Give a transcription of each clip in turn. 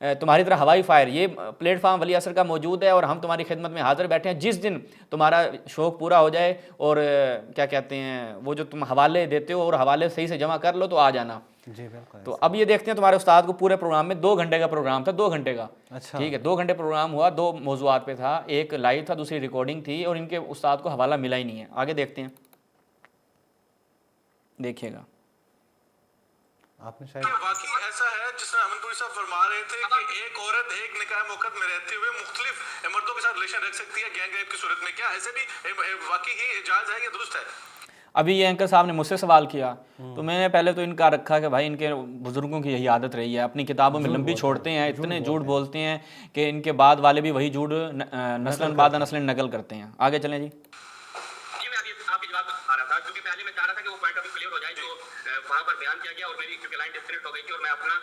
تمہاری طرح ہوائی فائر یہ پلیٹ فارم ولی اثر کا موجود ہے اور ہم تمہاری خدمت میں حاضر بیٹھے ہیں. جس دن تمہارا شوق پورا ہو جائے اور کیا کہتے ہیں وہ جو تم حوالے دیتے ہو اور حوالے صحیح سے جمع کر لو تو آ جانا. جی بالکل. تو اب یہ دیکھتے ہیں تمہارے استاد کو پورے پروگرام میں 2 گھنٹے کا پروگرام تھا, 2 گھنٹے کا. اچھا ٹھیک ہے, 2 گھنٹے پروگرام ہوا, 2 موضوعات پہ تھا, ایک لائیو تھا دوسری ریکارڈنگ تھی اور ان کے استاد کو حوالہ ملا ہی نہیں ہے. آگے دیکھتے ہیں, دیکھیے گا. آپ نے شاید واقعی ایسا ہے جس طرح امن پوری صاحب فرما رہے تھے کہ ایک عورت ایک نکاح موقت میں رہتے ہوئے مختلف مردوں کے ساتھ ریلیشن رکھ سکتی ہے گینگ ریپ کی صورت میں, کیا ایسے بھی واقعی ہی جائز ہے یا درست ہے؟ ابھی یہ اینکر صاحب نے مجھ سے سوال کیا تو میں نے پہلے تو انکار رکھا کہ بھائی ان کے بزرگوں کی یہی عادت رہی ہے, اپنی کتابوں میں لمبی چھوڑتے ہیں, اتنے جھوٹ بولتے ہیں کہ ان کے بعد والے بھی وہی جھوٹ نسلاً بعد نسلاً نقل کرتے ہیں. آگے چلیں جی. میں ابھی آپ کی جواب آ رہا تھا کیونکہ پہلے میں چاہ رہا تھا کہ وہ پوائنٹ ابھی کلیئر ہو جائے جو وہاں پر بیان کیا گیا اور میری کیونکہ لائن ڈسکنیکٹ ہو گئی تھی اور میں اپنا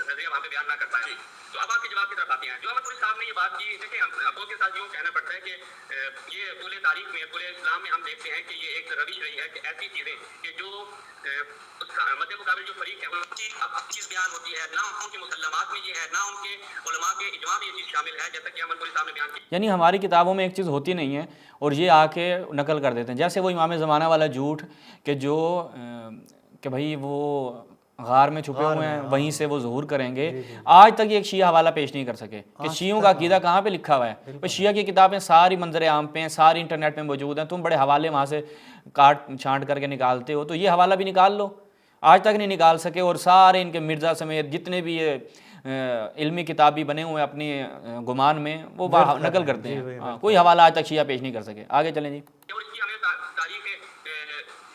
نظریہ وہاں پہ بیان نہ کر پایا. تو اب آپ کے جواب کی طرف آتے ہیں. جو احمد پوری صاحب نے یہ بات کی, دیکھیں ابو کے ساتھ یوں کہنا پڑتا ہے کہ یہ پورے تاریخ میں پورے اسلام میں ہم دیکھتے ہیں کہ یہ ایک روش رہی ہے کہ ایسی چیزیں کہ جو مد مقابل جو فریق ہے ان کی اب چیز بیان ہوتی ہے, نہ ان کے مسلمات میں یہ ہے, نہ ان کے علماء کے اجماع میں یہ چیز شامل ہے, جیسا کہ احمد پوری صاحب نے بیان کی. یعنی ہماری کتابوں میں ایک چیز ہوتی نہیں ہے اور یہ آ کے نقل کر دیتے ہیں. جیسے وہ امام زمانہ والا جھوٹ کہ جو کہ بھائی وہ غار میں چھپے ہوئے ہیں وہیں سے وہ ظہور کریں گے. آج تک یہ ایک شیعہ حوالہ پیش نہیں کر سکے کہ شیعوں کا عقیدہ کہاں پہ لکھا ہوا ہے. شیعہ کی کتابیں ساری منظر عام پہ ہیں, ساری انٹرنیٹ پہ موجود ہیں, تم بڑے حوالے وہاں سے کاٹ چھانٹ کر کے نکالتے ہو, تو یہ حوالہ بھی نکال لو. آج تک نہیں نکال سکے اور سارے ان کے مرزا سمیت جتنے بھی یہ علمی کتابی بنے ہوئے اپنی گمان میں وہ نقل کرتے ہیں. کوئی حوالہ آج تک شیعہ پیش نہیں کر سکے. آگے چلیں جی. اور اس کی ہمیں تاریخ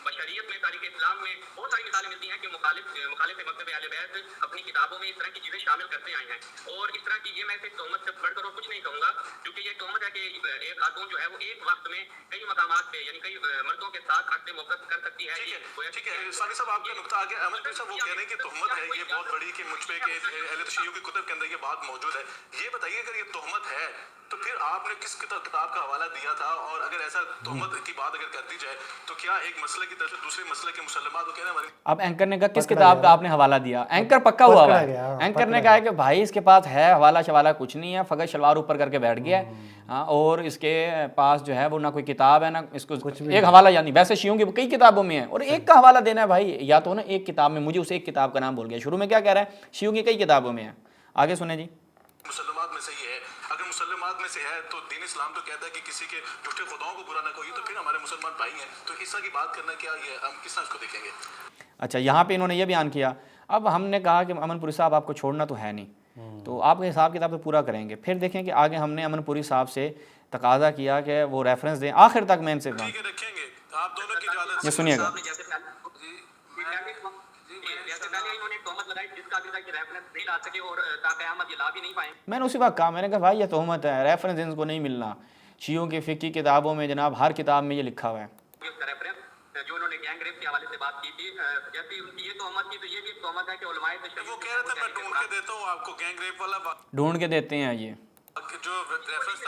بشریت میں, تاریخ اسلام میں بہت ساری مثالیں ملتی ہیں کہ مخالف مکتب اہل بیت اپنی کتابوں میں اس طرح کی چیزیں شامل کرتے آئے ہیں. اور اس طرح کی یہ میں صرف تہمت سے بڑھ کر اور کچھ نہیں کہوں گا, کیونکہ یہ تہمت ہے کہ ایک خاتون جو ہے وہ ایک وقت میں کئی مقامات پہ یعنی کئی مردوں کے ساتھ عقد موقت کر سکتی ہے. ٹھیک ہے ثانی صاحب, آپ کا نقطہ آ گیا. احمد صاحب وہ کہہ رہے ہیں کہ تہمت ہے یہ بہت بڑی کہ مجھ پہ کہ اہل تشیع کی کتب کے اندر یہ بات موجود ہے. یہ بتائیے اگر یہ تہمت ہے تو پھر آپ نے کس کتاب کا حوالہ دیا تھا, اور اگر ایسا تہمت کی بات اگر کر دی جائے تو کیا ایک مسئلے کی طرف سے دوسرے مسئلے کے مسلمات کو کہنا ہماری. اب اینکر نے کہا کس کتاب کا آپ نے حوالہ دیا, اینکر پکا ہوا ہوا ہے. اینکر نے کہا کہ بھائی اس کے پاس ہے حوالہ شوالہ کچھ نہیں ہے, فقط شلوار اوپر کر کے بیٹھ گیا ہے, اور اس کے پاس جو ہے وہ نہ کوئی کتاب ہے نہ اس کو ایک حوالہ. یعنی ویسے شیعوں کی کئی کتابوں میں ہے اور ایک کا حوالہ دینا ہے بھائی, یا تو نا ایک کتاب میں, مجھے اس ایک کتاب کا نام بول گیا شروع میں, کیا کہہ رہا ہے شیعوں کی کئی کتابوں میں ہے. آگے سنیں جی. مسلمات میں سے یہ ہے, اگر مسلمات میں سے ہے تو دین اسلام تو کہتا ہے کہ کسی کے جھوٹے خداؤں کو برا نہ کہیے, تو پھر ہمارے مسلمان بھائی ہیں تو اس طرح کی بات کرنا کیا یہ ہم کس طرح اس کو دیکھیں گے. اچھا یہاں پہ انہوں نے یہ بیان کیا. اب ہم نے کہا کہ امن پوری صاحب آپ کو چھوڑنا تو ہے نہیں, تو آپ کا حساب کتاب تو پورا کریں گے. پھر دیکھیں کہ آگے ہم نے امن پوری صاحب سے تقاضا کیا کہ وہ ریفرنس دیں. آخر تک میں ان سے ٹھیک ہے رکھیں گے, آپ دونوں کی اجازت یہ سنیے گا. میں نے اسی وقت کہا, میں نے کہا بھائی یہ تہمت ہے, ریفرنس ان کو نہیں ملنا. شیعوں کی فقہی کتابوں میں جناب ہر کتاب میں یہ لکھا ہوا ہے. جو انہوں نے گینگ ریپ کے حوالے سے بات کی تھی, جیسے ان کی یہ تہمت تھی تو یہ بھی تہمت ہے کہ علماء تشیع وہ کہہ رہے تھے میں ڈھونڈ کے دیتا ہوں آپ کو گینگ ریپ والا ڈھونڈ کے دیتے ہیں. یہ جو ریفرنس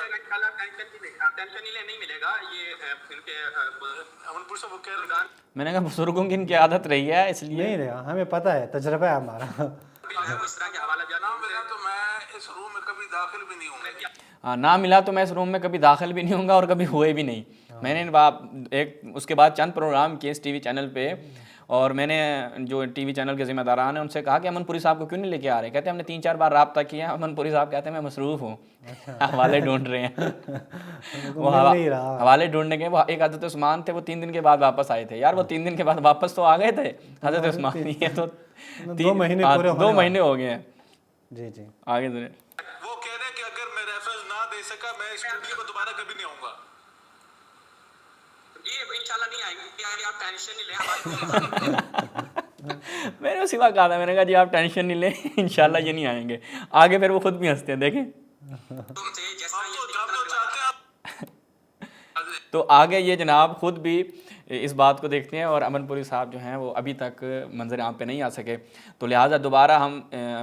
ٹینشن نہیں ملے گا. یہ ان کے امن پور صاحب وہ کہہ رہے ہیں, میں نے کہا بزرگوں کی ان کی عادت رہی ہے, اس لیے نہیں رہا, ہمیں پتہ ہے, تجربہ ہے ہمارا. اس طرح کے حوالہ نام ملا تو میں اس روم میں کبھی داخل بھی نہیں ہوں گا. ہاں نہ ملا تو میں اس روم میں کبھی داخل بھی نہیں ہوں گا اور کبھی ہوئے بھی نہیں. میں نے ایک اس کے بعد چند پروگرام کیے اس ٹی وی چینل پہ, اور میں نے جو ٹی وی چینل کے ذمہ داران ہیں ان سے کہا کہ امن پوری صاحب کو کیوں نہیں لے کے آ رہے. کہتے ہیں ہم نے 3-4 بار رابطہ کیا, امن پوری صاحب کہتے ہیں میں مصروف ہوں, حوالے ڈھونڈ رہے ہیں. وہ حوالے ڈھونڈنے کے, وہ ایک حضرت عثمان تھے, وہ 3 دن کے بعد واپس آئے تھے. یار وہ 3 دن کے بعد واپس تو آ گئے تھے حضرت عثمان, یہ تو 2 مہینے ہو گئے ہیں. جی جی آگے سنیں. وہ کہہ رہے ہیں کہ اگر میں ریفرنس نہ دے سکا میں اس ویڈیو میں دوبارہ کبھی نہیں آؤں گا. یہ انشاءاللہ نہیں آئیں گے, آپ ٹینشن نہیں لیں. میں نے اسی وقت کہا تھا, میں نے کہا جی آپ ٹینشن نہیں لیں, انشاءاللہ یہ نہیں آئیں گے. آگے پھر وہ خود بھی ہنستے ہیں, دیکھیں. تو آگے یہ جناب خود بھی اس بات کو دیکھتے ہیں, اور امن پوری صاحب جو ہیں وہ ابھی تک منظر عام پہ نہیں آ سکے. تو لہٰذا دوبارہ ہم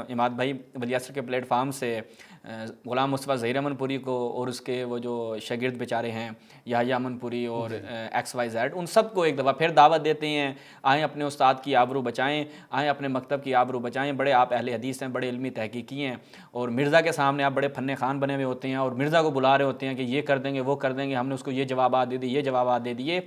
عماد بھائی ولی اثر کے پلیٹ فارم سے غلام مصطفیٰ ظہیر امن پوری کو اور اس کے وہ جو شاگرد بیچارے ہیں یحییٰ امن پوری اور XYZ ان سب کو ایک دفعہ پھر دعوت دیتے ہیں، آئیں اپنے استاد کی آبرو بچائیں، آئیں اپنے مکتب کی آبرو بچائیں، بڑے آپ اہل حدیث ہیں، بڑے علمی تحقیقی ہیں، اور مرزا کے سامنے آپ بڑے فن خان بنے ہوئے ہوتے ہیں اور مرزا کو بلا رہے ہوتے ہیں کہ یہ کر دیں گے وہ کر دیں گے، ہم نے اس کو یہ جوابات دے دیے، یہ جوابات دے دیے.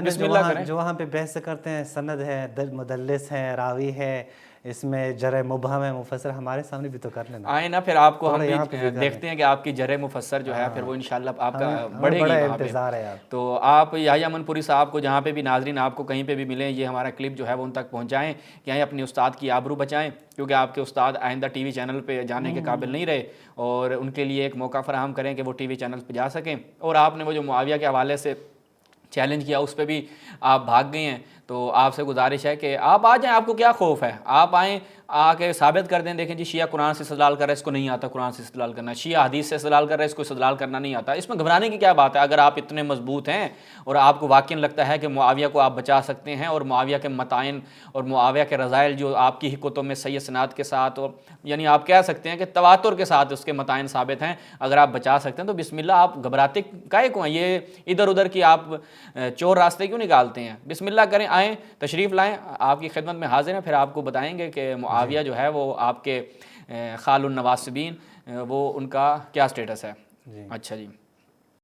بسم اللہ کریں. جو وہاں پہ بحث کرتے ہیں سند ہے، مدلس ہے، راوی ہے، اس میں جرح مبہم ہے، مفسر، ہمارے سامنے بھی تو کر لینا. آئیں نا پھر آپ کو ہم بھی دیکھتے ہیں کہ آپ کی جرح مفسر جو ہے پھر وہ انشاءاللہ آپ کا بڑھے گی وہاں پہ. تو آپ یحییٰ امن پوری صاحب کو جہاں پہ بھی ناظرین آپ کو کہیں پہ بھی ملیں، یہ ہمارا کلپ جو ہے وہ ان تک پہنچائیں کہ آئیں اپنے استاد کی آبرو بچائیں، کیونکہ آپ کے استاد آئندہ ٹی وی چینل پہ جانے کے قابل نہیں رہے، اور ان کے لیے ایک موقع فراہم کریں کہ وہ ٹی وی چینل پہ جا سکیں. اور آپ نے وہ جو معاویہ کے حوالے سے چیلنج کیا اس پہ بھی آپ بھاگ گئے ہیں، تو آپ سے گزارش ہے کہ آپ آ جائیں، آپ کو کیا خوف ہے، آپ آئیں، آ کے ثابت کر دیں. دیکھیں جی شیعہ قرآن سے استدلال کر رہا ہے، اس کو نہیں آتا قرآن سے استدلال کرنا، شیعہ حدیث سے استدلال کر رہا ہے، اس کو استدلال کرنا نہیں آتا. اس میں گھبرانے کی کیا بات ہے؟ اگر آپ اتنے مضبوط ہیں اور آپ کو واقعاً لگتا ہے کہ معاویہ کو آپ بچا سکتے ہیں، اور معاویہ کے متائن اور معاویہ کے رذائل جو آپ کی ہی کتب میں صحیح اسناد کے ساتھ، اور یعنی آپ کہہ سکتے ہیں کہ تواتر کے ساتھ اس کے متائن ثابت ہیں، اگر آپ بچا سکتے ہیں تو بسم اللہ. آپ گھبراتے کائے کو ہیں؟ یہ ادھر ادھر کی آپ چور راستے کیوں نکالتے ہیں؟ بسم اللہ کریں، آئیں، تشریف لائیں، آپ کی خدمت میں حاضر ہیں. پھر آپ کو بتائیں گے کہ معاویہ جو ہے وہ آپ کے خال النواسبین، وہ ان کا کیا سٹیٹس ہے. اچھا جی.